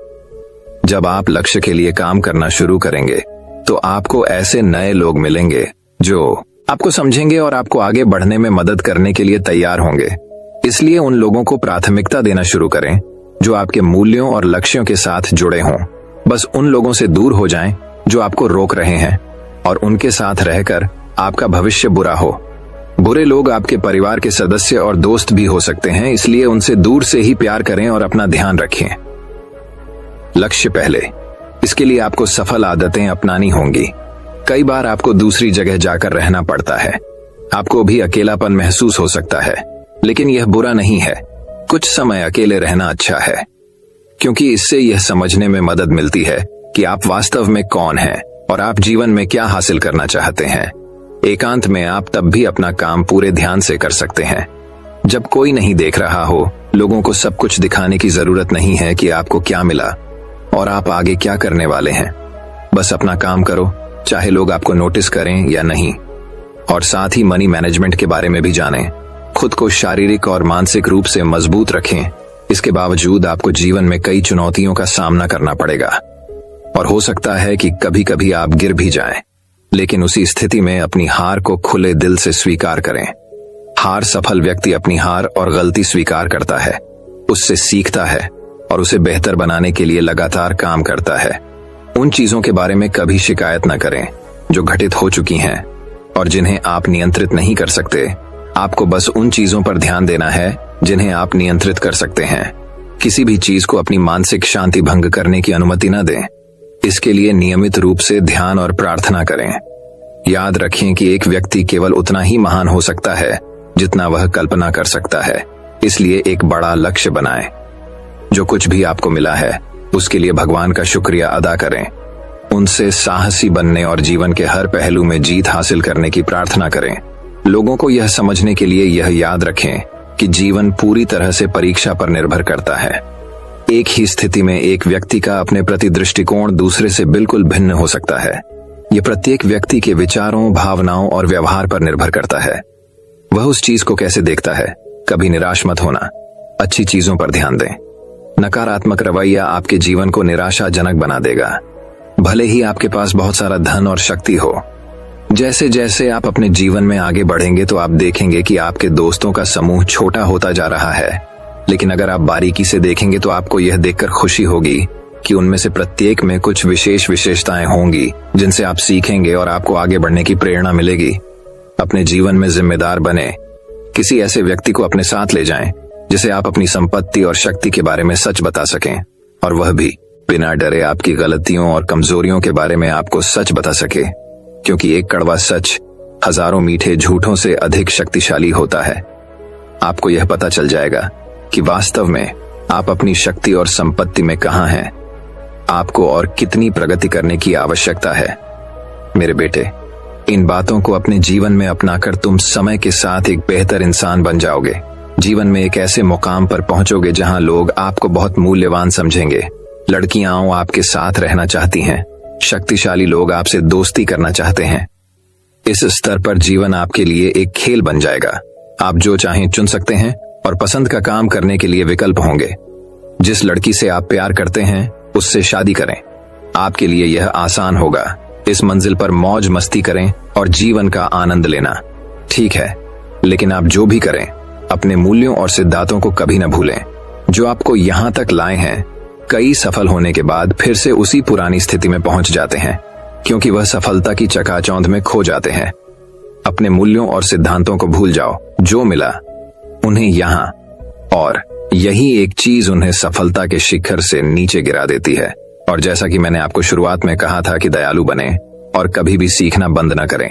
जब आप लक्ष्य के लिए काम करना शुरू करेंगे तो आपको ऐसे नए लोग मिलेंगे जो आपको समझेंगे और आपको आगे बढ़ने में मदद करने के लिए तैयार होंगे। इसलिए उन लोगों को प्राथमिकता देना शुरू करें जो आपके मूल्यों और लक्ष्यों के साथ जुड़े हों। बस उन लोगों से दूर हो जाएं जो आपको रोक रहे हैं और उनके साथ रहकर आपका भविष्य बुरा हो। बुरे लोग आपके परिवार के सदस्य और दोस्त भी हो सकते हैं, इसलिए उनसे दूर से ही प्यार करें और अपना ध्यान रखें। लक्ष्य पहले, इसके लिए आपको सफल आदतें अपनानी होंगी। कई बार आपको दूसरी जगह जाकर रहना पड़ता है। आपको भी अकेलापन महसूस हो सकता है, लेकिन यह बुरा नहीं है। कुछ समय अकेले रहना अच्छा है, क्योंकि इससे यह समझने में मदद मिलती है कि आप वास्तव में कौन हैं और आप जीवन में क्या हासिल करना चाहते हैं। एकांत में आप तब भी अपना काम पूरे ध्यान से कर सकते हैं जब कोई नहीं देख रहा हो। लोगों को सब कुछ दिखाने की जरूरत नहीं है कि आपको क्या मिला और आप आगे क्या करने वाले हैं। बस अपना काम करो, चाहे लोग आपको नोटिस करें या नहीं। और साथ ही मनी मैनेजमेंट के बारे में भी जानें। खुद को शारीरिक और मानसिक रूप से मजबूत रखें। इसके बावजूद आपको जीवन में कई चुनौतियों का सामना करना पड़ेगा और हो सकता है कि कभी कभी आप गिर भी जाएं, लेकिन उसी स्थिति में अपनी हार को खुले दिल से स्वीकार करें। हार सफल व्यक्ति अपनी हार और गलती स्वीकार करता है, उससे सीखता है और उसे बेहतर बनाने के लिए लगातार काम करता है। उन चीजों के बारे में कभी शिकायत न करें जो घटित हो चुकी हैं और जिन्हें आप नियंत्रित नहीं कर सकते। आपको बस उन चीजों पर ध्यान देना है जिन्हें आप नियंत्रित कर सकते हैं। किसी भी चीज को अपनी मानसिक शांति भंग करने की अनुमति न दें। इसके लिए नियमित रूप से ध्यान और प्रार्थना करें। याद रखें कि एक व्यक्ति केवल उतना ही महान हो सकता है जितना वह कल्पना कर सकता है। इसलिए एक बड़ा लक्ष्य बनाएं। जो कुछ भी आपको मिला है उसके लिए भगवान का शुक्रिया अदा करें। उनसे साहसी बनने और जीवन के हर पहलू में जीत हासिल करने की प्रार्थना करें। लोगों को यह समझने के लिए यह याद रखें कि जीवन पूरी तरह से परीक्षा पर निर्भर करता है। एक ही स्थिति में एक व्यक्ति का अपने प्रति दृष्टिकोण दूसरे से बिल्कुल भिन्न हो सकता है। यह प्रत्येक व्यक्ति के विचारों, भावनाओं और व्यवहार पर निर्भर करता है। वह उस चीज को कैसे देखता है। कभी निराश मत होना, अच्छी चीजों पर ध्यान दें। नकारात्मक रवैया आपके जीवन को निराशाजनक बना देगा। भले ही आपके पास बहुत सारा धन और शक्ति हो, जैसे जैसे आप अपने जीवन में आगे बढ़ेंगे तो आप देखेंगे कि आपके दोस्तों का समूह छोटा होता जा रहा है। लेकिन अगर आप बारीकी से देखेंगे तो आपको यह देखकर खुशी होगी कि उनमें से प्रत्येक में कुछ विशेष विशेषताएं होंगी जिनसे आप सीखेंगे और आपको आगे बढ़ने की प्रेरणा मिलेगी। अपने जीवन में जिम्मेदार बने। किसी ऐसे व्यक्ति को अपने साथ ले जाएं जिसे आप अपनी संपत्ति और शक्ति के बारे में सच बता सकें, और वह भी बिना डरे आपकी गलतियों और कमजोरियों के बारे में आपको सच बता सके, क्योंकि एक कड़वा सच हजारों मीठे झूठों से अधिक शक्तिशाली होता है। आपको यह पता चल जाएगा कि वास्तव में आप अपनी शक्ति और संपत्ति में कहां हैं, आपको और कितनी प्रगति करने की आवश्यकता है। मेरे बेटे, इन बातों को अपने जीवन में अपनाकर तुम समय के साथ एक बेहतर इंसान बन जाओगे। जीवन में एक ऐसे मुकाम पर पहुंचोगे जहां लोग आपको बहुत मूल्यवान समझेंगे। लड़कियां आपके साथ रहना चाहती हैं, शक्तिशाली लोग आपसे दोस्ती करना चाहते हैं। इस स्तर पर जीवन आपके लिए एक खेल बन जाएगा। आप जो चाहें चुन सकते हैं और पसंद का काम करने के लिए विकल्प होंगे। जिस लड़की से आप प्यार करते हैं उससे शादी करें। आपके लिए यह आसान होगा। इस मंजिल पर मौज मस्ती करें और जीवन का आनंद लेना। ठीक है, लेकिन आप जो भी करें अपने मूल्यों और सिद्धांतों को कभी न भूलें जो आपको यहां तक लाए हैं। कई सफल होने के बाद फिर से उसी पुरानी स्थिति में पहुंच जाते हैं, क्योंकि वह सफलता की चकाचौंध में खो जाते हैं। अपने मूल्यों और सिद्धांतों को भूल जाओ। जो मिला उन्हें यहां, और यही एक चीज उन्हें सफलता के शिखर से नीचे गिरा देती है। और जैसा कि मैंने आपको शुरुआत में कहा था कि दयालु बने और कभी भी सीखना बंद न करें,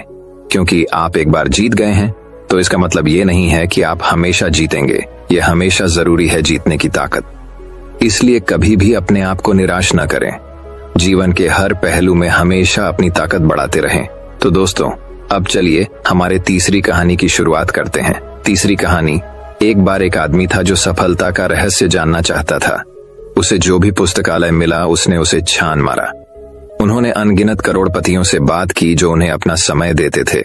क्योंकि आप एक बार जीत गए हैं तो इसका मतलब ये नहीं है कि आप हमेशा जीतेंगे। यह हमेशा जरूरी है जीतने की ताकत। इसलिए कभी भी अपने आप को निराश न करें। जीवन के हर पहलू में हमेशा अपनी ताकत बढ़ाते रहें। तो दोस्तों, अब चलिए हमारे तीसरी कहानी की शुरुआत करते हैं। तीसरी कहानी, एक बार एक आदमी था जो सफलता का रहस्य जानना चाहता था। उसे जो भी पुस्तकालय मिला उसने उसे छान मारा। उन्होंने अनगिनत करोड़पतियों से बात की जो उन्हें अपना समय देते थे।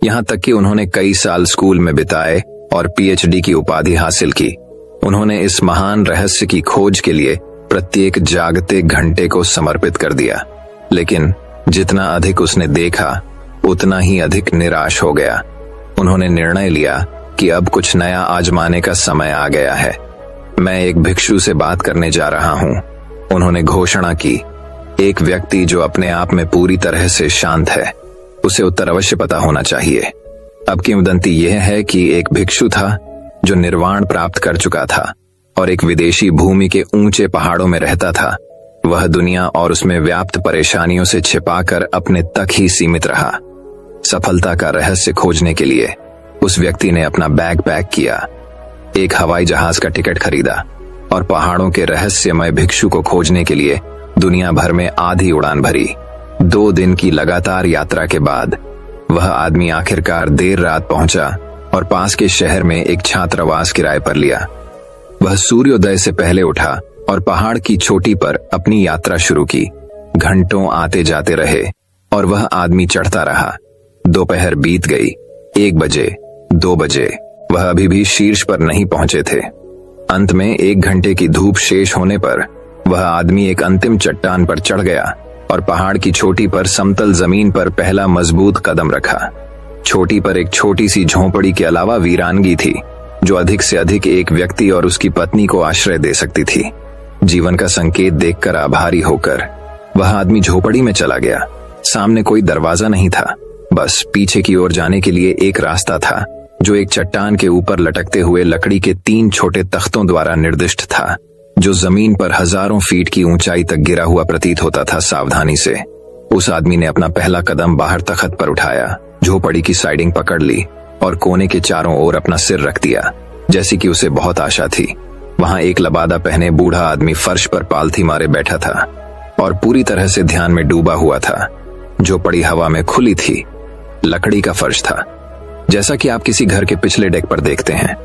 यहाँ तक कि उन्होंने कई साल स्कूल में बिताए और पीएचडी की उपाधि हासिल की। उन्होंने इस महान रहस्य की खोज के लिए प्रत्येक जागते घंटे को समर्पित कर दिया। लेकिन जितना अधिक उसने देखा उतना ही अधिक निराश हो गया। उन्होंने निर्णय लिया कि अब कुछ नया आजमाने का समय आ गया है। मैं एक भिक्षु से बात करने जा रहा हूं, उन्होंने घोषणा की। एक व्यक्ति जो अपने आप में पूरी तरह से शांत है, उसे उत्तर अवश्य पता होना चाहिए। अब किंवदंती यह है कि एक भिक्षु था जो निर्वाण प्राप्त कर चुका था और एक विदेशी भूमि के ऊंचे पहाड़ों में रहता था। वह दुनिया और उसमें व्याप्त परेशानियों से छिपाकर अपने तक ही सीमित रहा। सफलता का रहस्य खोजने के लिए उस व्यक्ति ने अपना बैग पैक किया, एक हवाई जहाज का टिकट खरीदा और पहाड़ों के रहस्यमय भिक्षु को खोजने के लिए दुनिया भर में आधी उड़ान भरी। 2 दिन की लगातार यात्रा के बाद वह आदमी आखिरकार देर रात पहुंचा और पास के शहर में एक छात्रावास किराए पर लिया। वह सूर्योदय से पहले उठा और पहाड़ की चोटी पर अपनी यात्रा शुरू की। घंटों आते जाते रहे और वह आदमी चढ़ता रहा। दोपहर बीत गई। 1 बजे, 2 बजे, वह अभी भी शीर्ष पर नहीं पहुंचे थे। अंत में 1 घंटे की धूप शेष होने पर वह आदमी एक अंतिम चट्टान पर चढ़ गया और पहाड़ की चोटी पर समतल जमीन पर पहला मजबूत कदम रखा। चोटी पर एक छोटी सी झोंपड़ी के अलावा वीरानगी थी जो अधिक से अधिक एक व्यक्ति और उसकी पत्नी को आश्रय दे सकती थी। जीवन का संकेत देखकर आभारी होकर वह आदमी झोपड़ी में चला गया। सामने कोई दरवाजा नहीं था, बस पीछे की ओर जाने के लिए एक रास्ता था जो एक चट्टान के ऊपर लटकते हुए लकड़ी के 3 छोटे तख्तों द्वारा निर्दिष्ट था, जो जमीन पर हजारों फीट की ऊंचाई तक गिरा हुआ प्रतीत होता था। सावधानी से उस आदमी ने अपना पहला कदम बाहर तख्त पर उठाया, झोपड़ी की साइडिंग पकड़ ली और कोने के चारों ओर अपना सिर रख दिया, जैसी कि उसे बहुत आशा थी। वहां एक लबादा पहने बूढ़ा आदमी फर्श पर पालथी मारे बैठा था और पूरी तरह से ध्यान में डूबा हुआ था। झोपड़ी हवा में खुली थी, लकड़ी का फर्श था, जैसा कि आप किसी घर के पिछले डेक पर देखते हैं।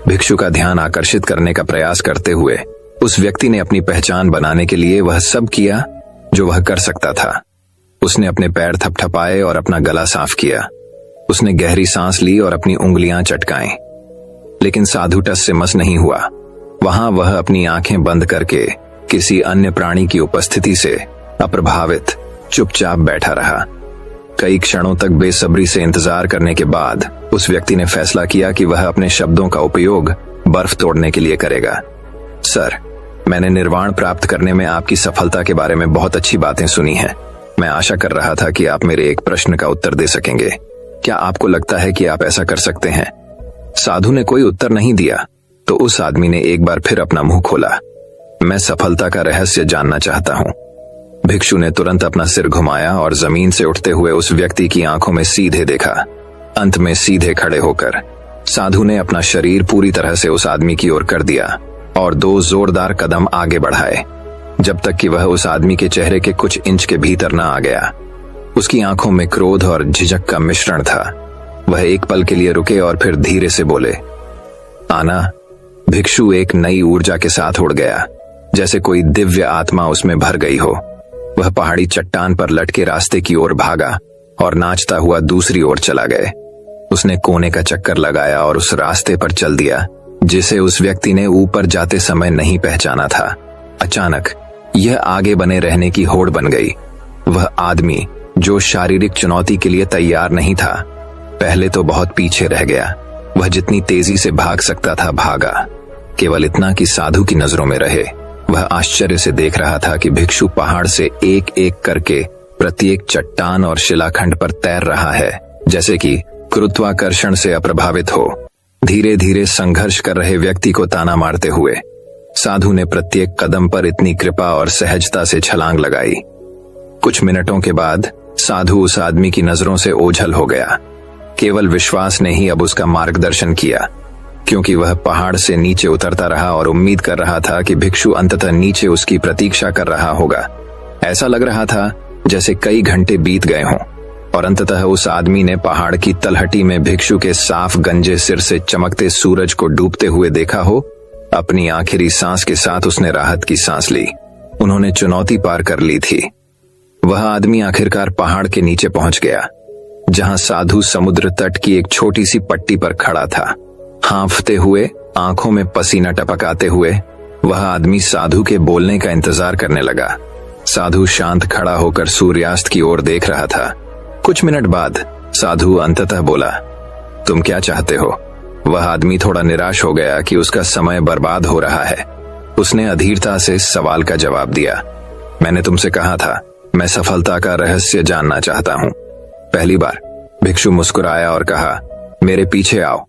भिक्षु का ध्यान आकर्षित करने का प्रयास करते हुए उस व्यक्ति ने अपनी पहचान बनाने के लिए वह सब किया जो वह कर सकता था। उसने अपने पैर थपथपाए और अपना गला साफ किया। उसने गहरी सांस ली और अपनी उंगलियां चटकाई, लेकिन साधु टस से मस नहीं हुआ। वहां वह अपनी आंखें बंद करके किसी अन्य प्राणी की उपस्थिति से अप्रभावित चुपचाप बैठा रहा। कई क्षणों तक बेसब्री से इंतजार करने के बाद उस व्यक्ति ने फैसला किया कि वह अपने शब्दों का उपयोग बर्फ तोड़ने के लिए करेगा। सर, मैंने निर्वाण प्राप्त करने में आपकी सफलता के बारे में बहुत अच्छी बातें सुनी हैं। मैं आशा कर रहा था कि आप मेरे एक प्रश्न का उत्तर दे सकेंगे। क्या आपको लगता है कि आप ऐसा कर सकते हैं? साधु ने कोई उत्तर नहीं दिया तो उस आदमी ने एक बार फिर अपना मुंह खोला। मैं सफलता का रहस्य जानना चाहता हूं। भिक्षु ने तुरंत अपना सिर घुमाया और जमीन से उठते हुए उस व्यक्ति की आंखों में सीधे देखा। अंत में सीधे खड़े होकर साधु ने अपना शरीर पूरी तरह से उस आदमी की ओर कर दिया और 2 जोरदार कदम आगे बढ़ाए, जब तक कि वह उस आदमी के चेहरे के कुछ इंच के भीतर न आ गया। उसकी आंखों में क्रोध और झिझक का मिश्रण था। वह एक पल के लिए रुके और फिर धीरे से बोले, आना। भिक्षु एक नई ऊर्जा के साथ उड़ गया, जैसे कोई दिव्य आत्मा उसमें भर गई हो। वह पहाड़ी चट्टान पर लटके रास्ते की ओर भागा और नाचता हुआ दूसरी ओर चला गए। उसने कोने का चक्कर लगाया और उस रास्ते पर चल दिया जिसे उस व्यक्ति ने ऊपर जाते समय नहीं पहचाना था। अचानक यह आगे बने रहने की होड़ बन गई। वह आदमी जो शारीरिक चुनौती के लिए तैयार नहीं था, पहले तो बहुत पीछे रह गया। वह जितनी तेजी से भाग सकता था भागा, केवल इतना कि साधु की नजरों में रहे। वह आश्चर्य से देख रहा था कि भिक्षु पहाड़ से एक एक करके प्रत्येक चट्टान और शिलाखंड पर तैर रहा है, जैसे कि गुरुत्वाकर्षण से अप्रभावित हो। धीरे धीरे संघर्ष कर रहे व्यक्ति को ताना मारते हुए साधु ने प्रत्येक कदम पर इतनी कृपा और सहजता से छलांग लगाई। कुछ मिनटों के बाद साधु उस आदमी की नजरों से ओझल हो गया। केवल विश्वास ने ही अब उसका मार्गदर्शन किया, क्योंकि वह पहाड़ से नीचे उतरता रहा और उम्मीद कर रहा था कि भिक्षु अंततः नीचे उसकी प्रतीक्षा कर रहा होगा। ऐसा लग रहा था जैसे कई घंटे बीत गए हों और अंततः उस आदमी ने पहाड़ की तलहटी में भिक्षु के साफ गंजे सिर से चमकते सूरज को डूबते हुए देखा हो। अपनी आखिरी सांस के साथ उसने राहत की सांस ली। उन्होंने चुनौती पार कर ली थी। वह आदमी आखिरकार पहाड़ के नीचे पहुंच गया, जहां साधु समुद्र तट की एक छोटी सी पट्टी पर खड़ा था। हांफते हुए, आंखों में पसीना टपकाते हुए वह आदमी साधु के बोलने का इंतजार करने लगा। साधु शांत खड़ा होकर सूर्यास्त की ओर देख रहा था। कुछ मिनट बाद साधु अंततः बोला, तुम क्या चाहते हो? वह आदमी थोड़ा निराश हो गया कि उसका समय बर्बाद हो रहा है। उसने अधीरता से सवाल का जवाब दिया, मैंने तुमसे कहा था, मैं सफलता का रहस्य जानना चाहता हूं। पहली बार भिक्षु मुस्कुराया और कहा, मेरे पीछे आओ।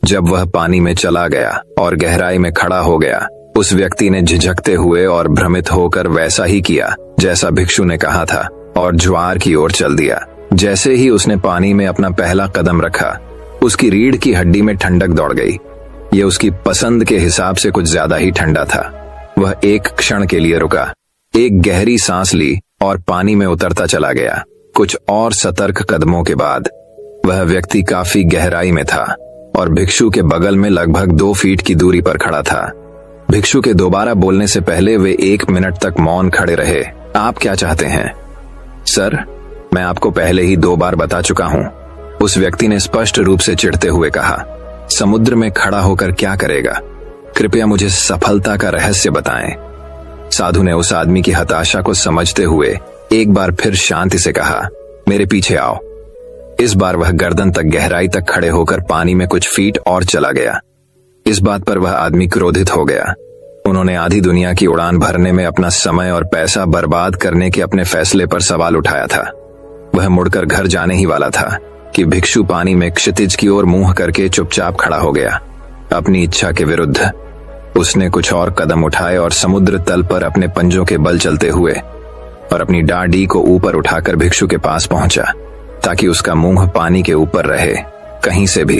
जब वह पानी में चला गया और गहराई में खड़ा हो गया, उस व्यक्ति ने झिझकते हुए और भ्रमित होकर वैसा ही किया जैसा भिक्षु ने कहा था और ज्वार की ओर चल दिया। जैसे ही उसने पानी में अपना पहला कदम रखा, उसकी रीढ़ की हड्डी में ठंडक दौड़ गई। यह उसकी पसंद के हिसाब से कुछ ज्यादा ही ठंडा था। वह एक क्षण के लिए रुका, एक गहरी सांस ली और पानी में उतरता चला गया। कुछ और सतर्क कदमों के बाद वह व्यक्ति काफी गहराई में था और भिक्षु के बगल में लगभग 2 फीट की दूरी पर खड़ा था। भिक्षु के दोबारा बोलने से पहले वे 1 मिनट तक मौन खड़े रहे। आप क्या चाहते हैं? सर, मैं आपको पहले ही 2 बार बता चुका हूं, उस व्यक्ति ने स्पष्ट रूप से चिढ़ते हुए कहा। समुद्र में खड़ा होकर क्या करेगा? कृपया मुझे सफलता का रहस्य बताएं। साधु ने उस आदमी की हताशा को समझते हुए एक बार फिर शांति से कहा, मेरे पीछे आओ। इस बार वह गर्दन तक गहराई तक खड़े होकर पानी में कुछ फीट और चला गया। इस बात पर वह आदमी क्रोधित हो गया। उन्होंने आधी दुनिया की उड़ान भरने में अपना समय और पैसा बर्बाद करने के अपने फैसले पर सवाल उठाया था। वह मुड़कर घर जाने ही वाला था कि भिक्षु पानी में क्षितिज की ओर मुंह करके चुपचाप खड़ा हो गया। अपनी इच्छा के विरुद्ध उसने कुछ और कदम उठाए और समुद्र तल पर अपने पंजों के बल चलते हुए और अपनी डांडी को ऊपर उठाकर भिक्षु के पास पहुंचा, ताकि उसका मुंह पानी के ऊपर रहे। कहीं से भी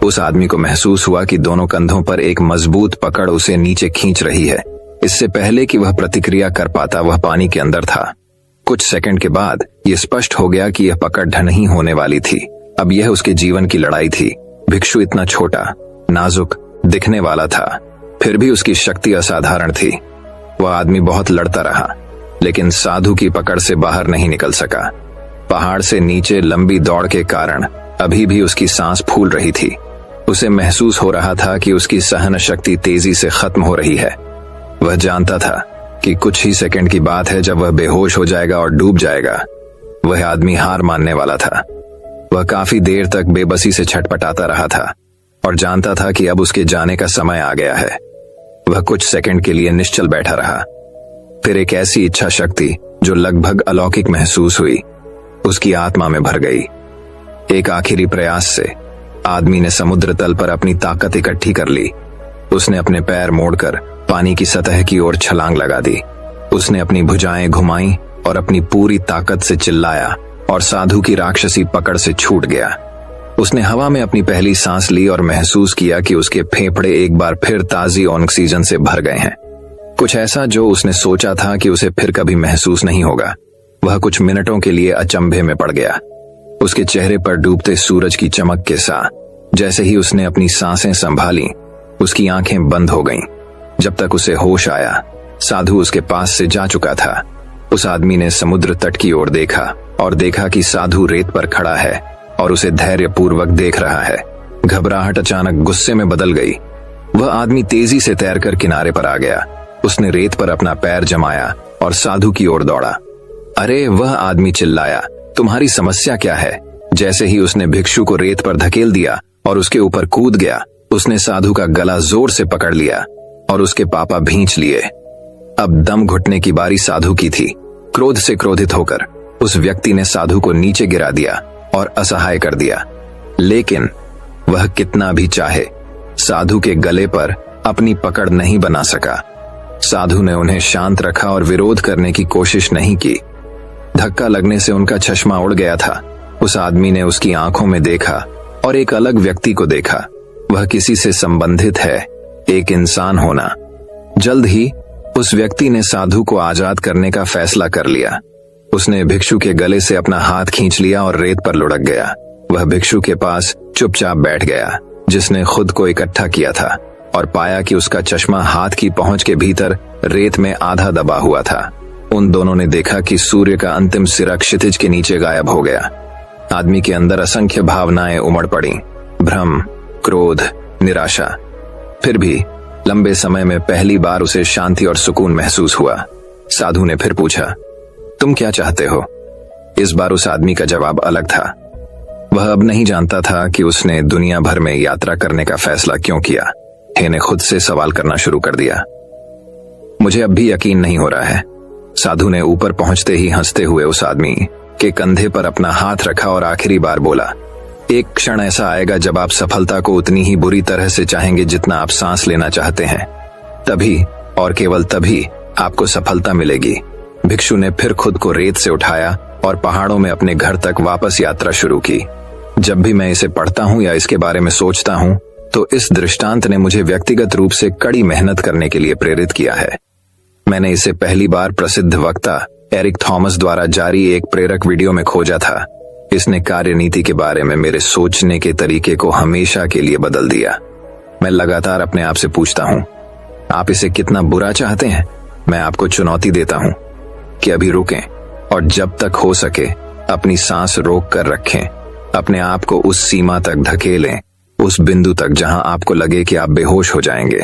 उस आदमी को महसूस हुआ कि दोनों कंधों पर एक मजबूत पकड़ उसे नीचे खींच रही है। इससे पहले कि वह प्रतिक्रिया कर पाता, वह पानी के अंदर था। कुछ सेकंड के बाद यह स्पष्ट हो गया कि यह पकड़ नहीं होने वाली थी। अब यह उसके जीवन की लड़ाई थी। भिक्षु इतना छोटा, नाजुक दिखने वाला था, फिर भी उसकी शक्ति असाधारण थी। वह आदमी बहुत लड़ता रहा, लेकिन साधु की पकड़ से बाहर नहीं निकल सका। पहाड़ से नीचे लंबी दौड़ के कारण अभी भी उसकी सांस फूल रही थी। उसे महसूस हो रहा था कि उसकी सहन शक्ति तेजी से खत्म हो रही है। वह जानता था कि कुछ ही सेकंड की बात है जब वह बेहोश हो जाएगा और डूब जाएगा। वह आदमी हार मानने वाला था। वह काफी देर तक बेबसी से छटपटाता रहा था और जानता था कि अब उसके जाने का समय आ गया है। वह कुछ सेकंड के लिए निश्चल बैठा रहा। फिर एक ऐसी इच्छा शक्ति जो लगभग अलौकिक महसूस हुई, उसकी आत्मा में भर गई। एक आखिरी प्रयास से आदमी ने समुद्र तल पर अपनी ताकत इकट्ठी कर ली। उसने अपने पैर मोड़कर पानी की सतह की ओर छलांग लगा दी। उसने अपनी भुजाएं घुमाई और अपनी पूरी ताकत से चिल्लाया और साधु की राक्षसी पकड़ से छूट गया। उसने हवा में अपनी पहली सांस ली और महसूस किया कि उसके फेफड़े एक बार फिर ताजी ऑक्सीजन से भर गए हैं। कुछ ऐसा जो उसने सोचा था कि उसे फिर कभी महसूस नहीं होगा। वह कुछ मिनटों के लिए अचंभे में पड़ गया, उसके चेहरे पर डूबते सूरज की चमक के साथ। जैसे ही उसने अपनी सांसें संभाली, उसकी आंखें बंद हो गईं। जब तक उसे होश आया, साधु उसके पास से जा चुका था। उस आदमी ने समुद्र तट की ओर देखा और देखा कि साधु रेत पर खड़ा है और उसे धैर्यपूर्वक देख रहा है। घबराहट अचानक गुस्से में बदल गई। वह आदमी तेजी से तैरकर किनारे पर आ गया। उसने रेत पर अपना पैर जमाया और साधु की ओर दौड़ा। अरे, वह आदमी चिल्लाया, तुम्हारी समस्या क्या है? जैसे ही उसने भिक्षु को रेत पर धकेल दिया और उसके ऊपर कूद गया, उसने साधु का गला जोर से पकड़ लिया और उसके पापा भींच लिए। अब दम घुटने की बारी साधु की थी। क्रोध से क्रोधित होकर उस व्यक्ति ने साधु को नीचे गिरा दिया और असहाय कर दिया। लेकिन वह कितना भी चाहे, साधु के गले पर अपनी पकड़ नहीं बना सका। साधु ने उन्हें शांत रखा और विरोध करने की कोशिश नहीं की। धक्का लगने से उनका चश्मा उड़ गया था। उस आदमी ने उसकी आंखों में देखा और एक अलग व्यक्ति को देखा। वह किसी से संबंधित है, एक इंसान होना। जल्द ही उस व्यक्ति ने साधु को आजाद करने का फैसला कर लिया। उसने भिक्षु के गले से अपना हाथ खींच लिया और रेत पर लुढ़क गया। वह भिक्षु के पास चुपचाप बैठ गया, जिसने खुद को इकट्ठा किया था, और पाया कि उसका चश्मा हाथ की पहुंच के भीतर रेत में आधा दबा हुआ था। उन दोनों ने देखा कि सूर्य का अंतिम सिरा क्षितिज के नीचे गायब हो गया। आदमी के अंदर असंख्य भावनाएं उमड़ पड़ी, भ्रम, क्रोध, निराशा। फिर भी लंबे समय में पहली बार उसे शांति और सुकून महसूस हुआ। साधु ने फिर पूछा, तुम क्या चाहते हो? इस बार उस आदमी का जवाब अलग था। वह अब नहीं जानता था कि उसने दुनिया भर में यात्रा करने का फैसला क्यों किया। हे ने खुद से सवाल करना शुरू कर दिया। मुझे अब भी यकीन नहीं हो रहा है। साधु ने ऊपर पहुंचते ही हंसते हुए उस आदमी के कंधे पर अपना हाथ रखा और आखिरी बार बोला, एक क्षण ऐसा आएगा जब आप सफलता को उतनी ही बुरी तरह से चाहेंगे जितना आप सांस लेना चाहते हैं। तभी और केवल तभी आपको सफलता मिलेगी। भिक्षु ने फिर खुद को रेत से उठाया और पहाड़ों में अपने घर तक वापस यात्रा शुरू की। जब भी मैं इसे पढ़ता हूं या इसके बारे में सोचता हूं, तो इस दृष्टांत ने मुझे व्यक्तिगत रूप से कड़ी मेहनत करने के लिए प्रेरित किया है। मैंने इसे पहली बार प्रसिद्ध वक्ता एरिक थॉमस द्वारा जारी एक प्रेरक वीडियो में खोजा था। इसने कार्यनीति के बारे में मेरे सोचने के तरीके को हमेशा के लिए बदल दिया। मैं लगातार अपने आप से पूछता हूं, आप इसे कितना बुरा चाहते हैं? मैं आपको चुनौती देता हूं कि अभी रुकें और जब तक हो सके अपनी सांस रोक कर रखें। अपने आप को उस सीमा तक धकेलें, उस बिंदु तक जहां आपको लगे कि आप बेहोश हो जाएंगे।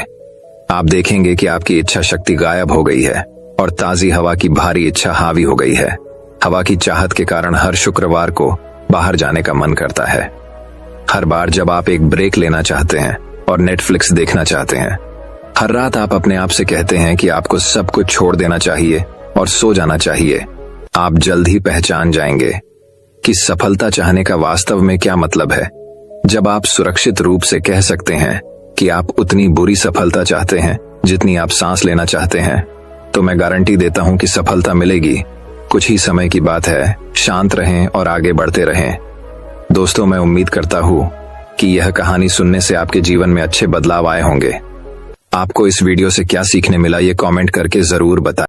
आप देखेंगे कि आपकी इच्छा शक्ति गायब हो गई है और ताजी हवा की भारी इच्छा हावी हो गई है। हवा की चाहत के कारण हर शुक्रवार को बाहर जाने का मन करता है। हर बार जब आप एक ब्रेक लेना चाहते हैं और नेटफ्लिक्स देखना चाहते हैं, हर रात आप अपने आप से कहते हैं कि आपको सब कुछ छोड़ देना चाहिए और सो जाना चाहिए। आप जल्द ही पहचान जाएंगे कि सफलता चाहने का वास्तव में क्या मतलब है। जब आप सुरक्षित रूप से कह सकते हैं कि आप उतनी बुरी सफलता चाहते हैं जितनी आप सांस लेना चाहते हैं, तो मैं गारंटी देता हूं कि सफलता मिलेगी। कुछ ही समय की बात है। शांत रहें और आगे बढ़ते रहें। दोस्तों, मैं उम्मीद करता हूं कि यह कहानी सुनने से आपके जीवन में अच्छे बदलाव आए होंगे। आपको इस वीडियो से क्या सीखने मिला, ये कमेंट करके जरूर बताएं।